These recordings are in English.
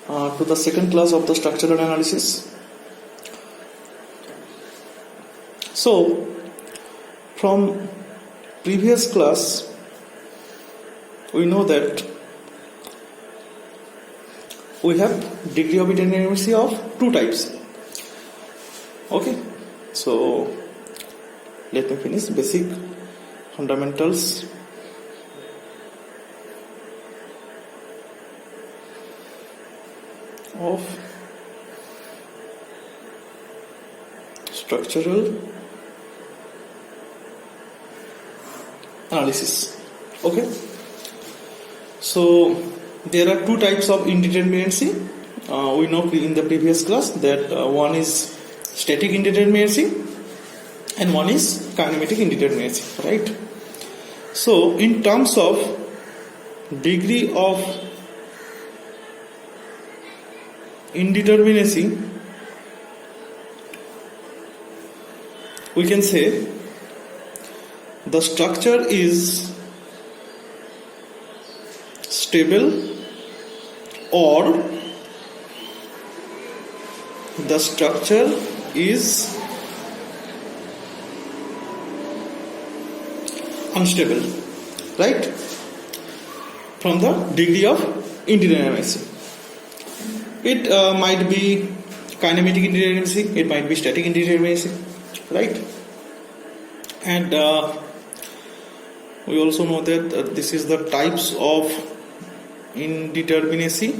to the second class of the structural analysis. So, from previous class, we know that we have degree of indeterminacy of two types. Okay, so let me finish basic fundamentals. Of structural analysis. Okay, so there are two types of indeterminacy. We know in the previous class that one is static indeterminacy and one is kinematic indeterminacy, right? So in terms of degree of indeterminacy, we can say the structure is stable or the structure is unstable, right? From the degree of indeterminacy. It might be kinematic indeterminacy, it might be static indeterminacy, right? And we also know that this is the types of indeterminacy.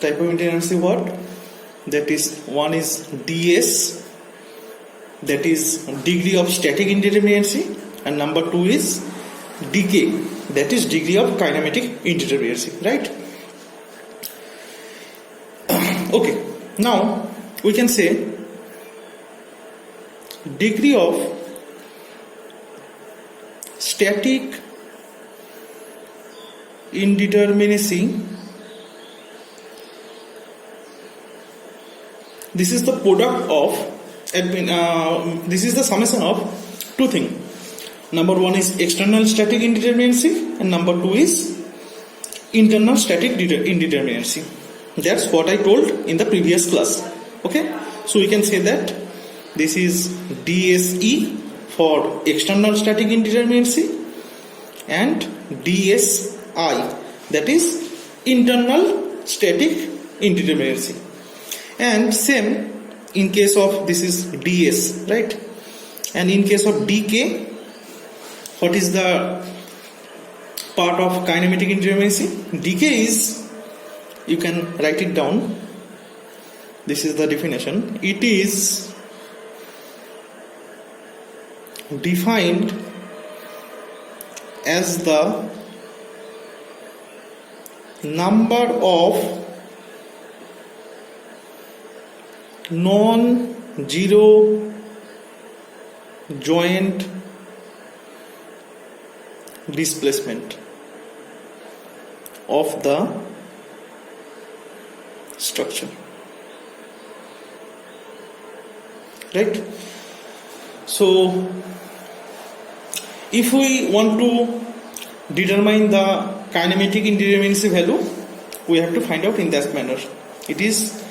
Type of indeterminacy what? That is, one is DS, that is degree of static indeterminacy, and number two is DK, that is degree of kinematic indeterminacy, right? Okay, now we can say degree of static indeterminacy, this is the product of this is the summation of two things. Number one is external static indeterminacy and number two is internal static indeterminacy. That's what I told in the previous class. Okay, so we can say that this is DSE for external static indeterminacy and DSI, that is internal static indeterminacy. And same in case of this is DS, right? And in case of DK, what is the part of kinematic indeterminacy? DK is, you can write it down, this is the definition. It is defined as the number of non-zero joint displacement of the structure, right? So if we want to determine the kinematic indeterminacy value, we have to find out in that manner. It is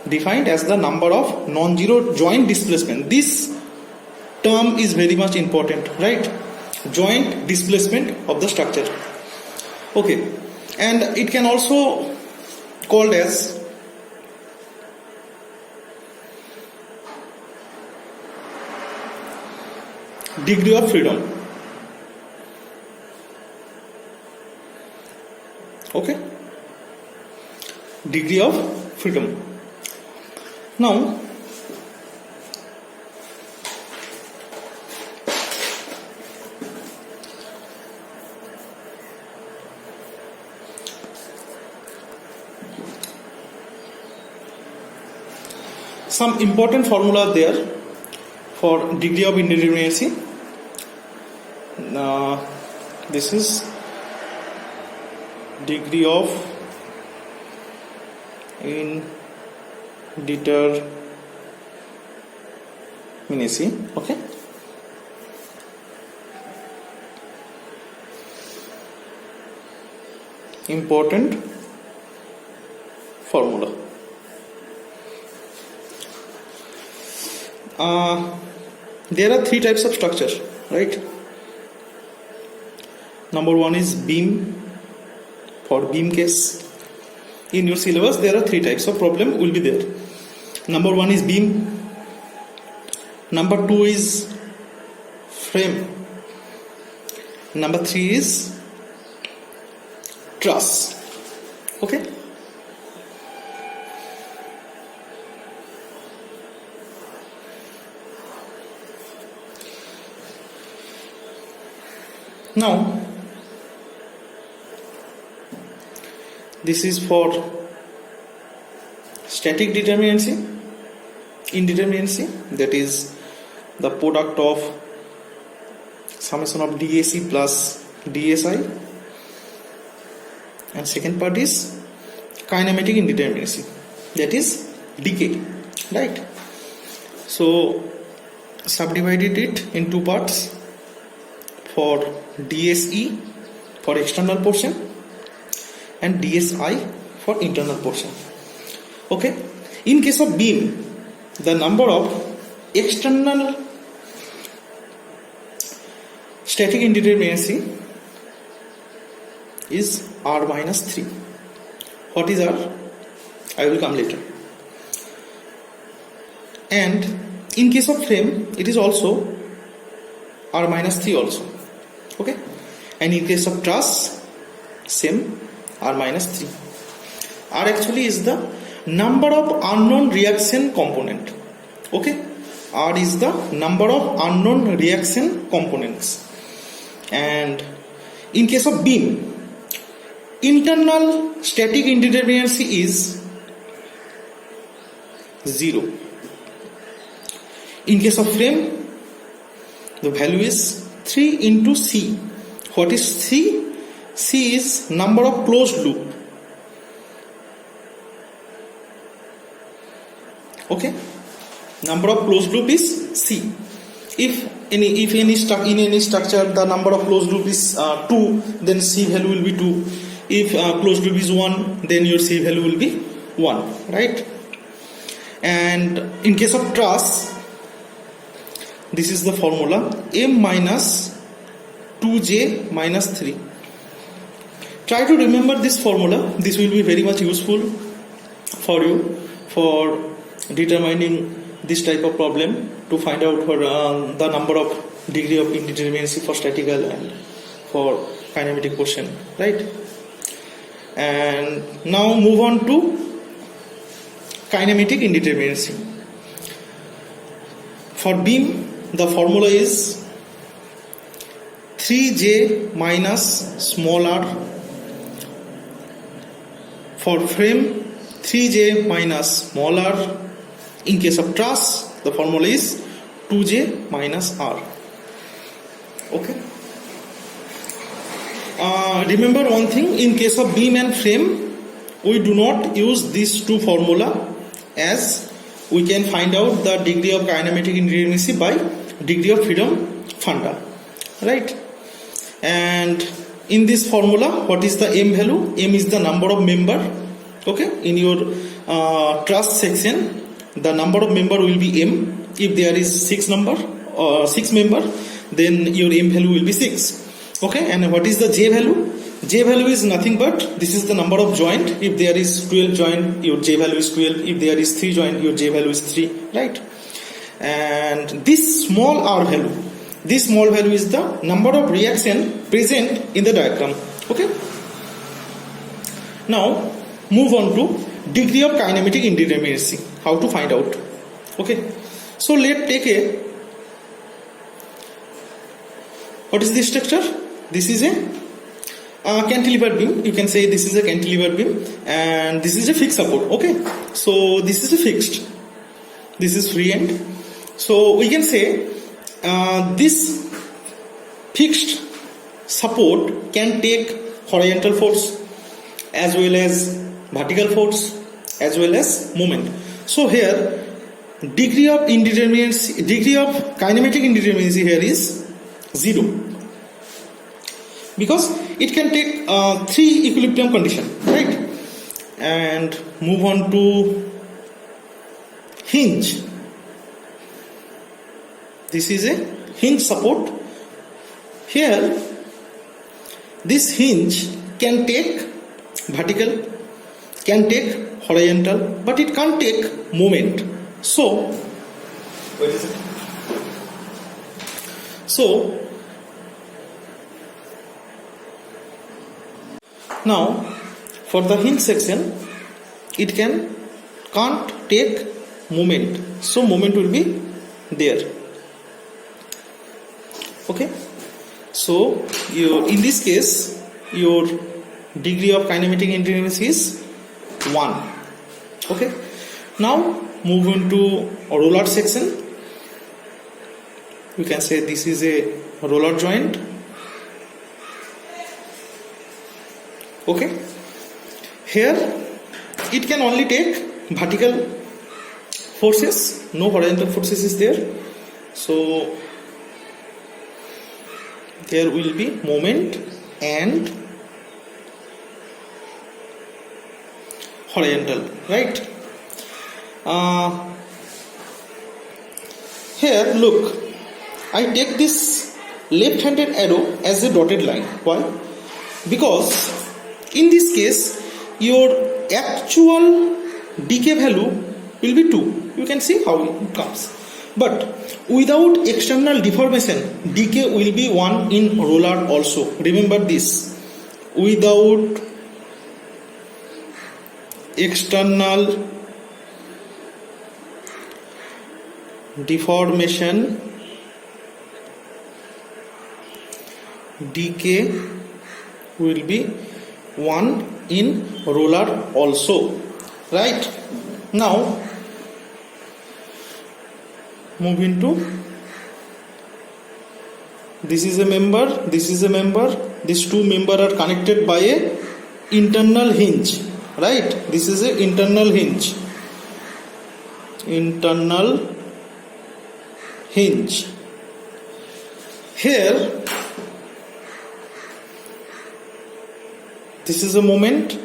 defined as the number of non-zero joint displacement. This term is very much important, right? Joint displacement of the structure. Okay, and it can also called as degree of freedom. Okay, degree of freedom. Now some important formula there for degree of indeterminacy. This is degree of indeterminacy. Okay. important formula. There are three types of structure, right? Number one is beam. For beam case, in your syllabus there are three types of problem will be there. Number one is beam. Number two is frame. Number three is truss. Okay. Now, this is for static determinacy, indeterminacy, that is the product of summation of dAc plus dSi, and second part is kinematic indeterminacy, that is decay, right? So subdivided it in two parts, for dSe for external portion and dSi for internal portion. Okay, in case of beam, the number of external static indeterminacy is r minus 3. What is r? I will come later. And in case of frame, it is also r minus 3 also. Okay, and in case of truss, same, r minus 3. R actually is the number of unknown reaction component. Okay, R is the number of unknown reaction components. And in case of beam, internal static indeterminacy is 0. In case of frame, the value is 3 into C. What is C? C is number of closed loop. Okay, number of closed loop is C. If in any structure the number of closed loop is 2, then C value will be 2. If closed loop is 1, then your C value will be 1, right? And in case of truss, this is the formula, m minus 2j minus 3. Try to remember this formula. This will be very much useful for you for determining this type of problem, to find out for the number of degree of indeterminacy for statical and for kinematic portion, right? And now move on to kinematic indeterminacy. For beam, the formula is 3j minus small r. For frame, 3j minus small r. In case of truss, the formula is 2j minus r. Okay. Remember one thing, in case of beam and frame, we do not use these two formula, as we can find out the degree of kinematic indeterminacy by degree of freedom funda, right? And in this formula, what is the m value? M is the number of member. Okay, in your truss section, the number of member will be m. If there is 6 member, then your m value will be 6. Okay, and what is the j value? J value is nothing but this is the number of joint. If there is 12 joint, your j value is 12. If there is 3 joint, your j value is 3, right? And this small r value, this small value is the number of reaction present in the diagram. Okay. Now move on to degree of kinematic indeterminacy. How to find out? Okay. So let's take what is this structure? This is a cantilever beam. You can say this is a cantilever beam, and this is a fixed support. Okay. So this is a fixed. This is free end. So we can say this fixed support can take horizontal force as well as vertical force as well as moment. So here degree of kinematic indeterminacy here is 0. because it can take three equilibrium condition, right? And move on to hinge. This is a hinge support. Here this hinge can take vertical, can take horizontal, but it can't take moment. So now for the hinge section, it can't take moment, so moment will be there. Okay, so in this case your degree of kinematic independence is 1. Okay, now move into a roller section. You can say this is a roller joint. Okay, here it can only take vertical forces, no horizontal forces is there, so there will be moment and horizontal, right? Here look, I take this left-handed arrow as a dotted line. Why? Because in this case your actual decay value will be 2. You can see how it comes, but without external deformation decay will be 1 in roller also. Remember this, without external deformation decay will be 1 in roller also, right? Now move into, this is a member, this is a member, these two members are connected by a internal hinge, right? This is a internal hinge, here this is a moment,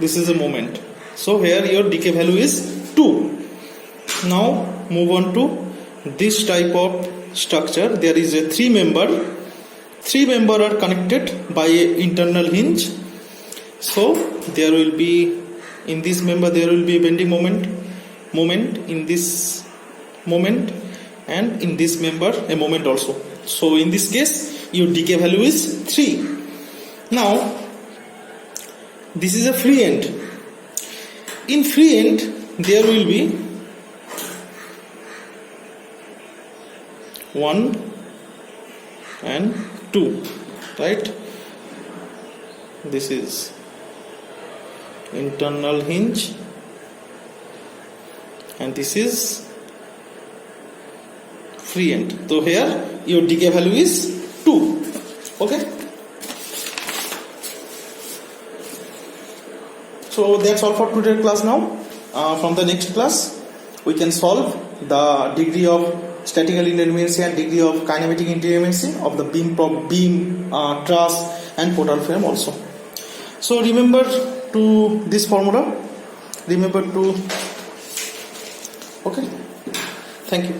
this is a moment, so here your decay value is 2. Now move on to this type of structure. There is a three member are connected by a internal hinge, so there will be, in this member there will be a bending moment in this moment, and in this member a moment also. So in this case your decay value is 3. Now this is a free end. In free end there will be 1 and 2, right? This is internal hinge and this is free end. So here your decay value is 2. Okay, so that's all for today's class. Now from the next class we can solve the degree of statical indeterminacy and degree of kinematic indeterminacy of the beam, truss and portal frame also. So remember to this formula, okay, thank you.